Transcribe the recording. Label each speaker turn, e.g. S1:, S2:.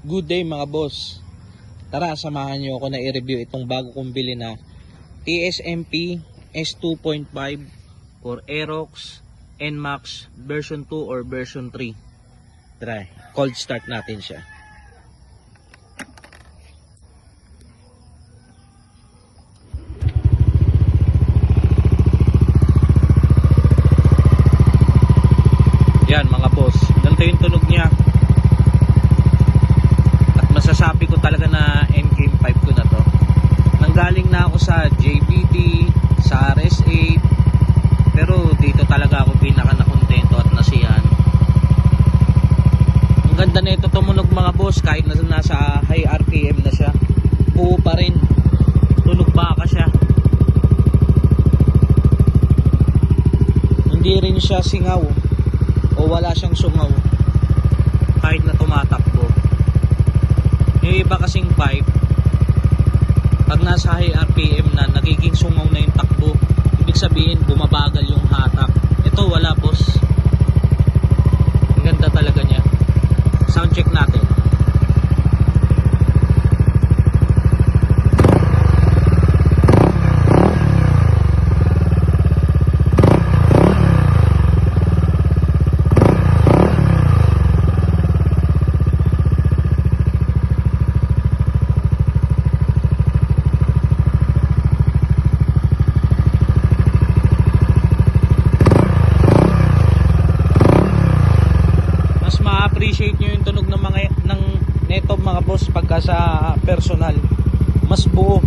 S1: Good day mga boss. Tara, samahan nyo ako na i-review itong bago kong bili na TSMP S2.5 for Aerox NMAX version 2 or version 3. Try, cold start natin siya. Yan mga boss, ganito yung tunog niya. Masasabi ko talaga na MK5 ko na to. Nanggaling na ako sa JBT, sa RS8, pero dito talaga ako pinaka nakontento at nasiyahan. Ang ganda na ito tumunog mga boss, kahit na nasa high RPM na siya, buo pa rin, tunog baka siya. Hindi rin siya singaw o wala siyang sungaw kahit na tumatakbo. Yung iba kasing pipe, pag nasa high RPM na, nagiging sungaw na yung takbo. Ibig sabihin, bumabagal yung hatak. Ito wala boss. Ang ganda talaga niya. Sound check natin. Ma-appreciate nyo yung tunog ng neto mga boss pagka sa personal, mas buo.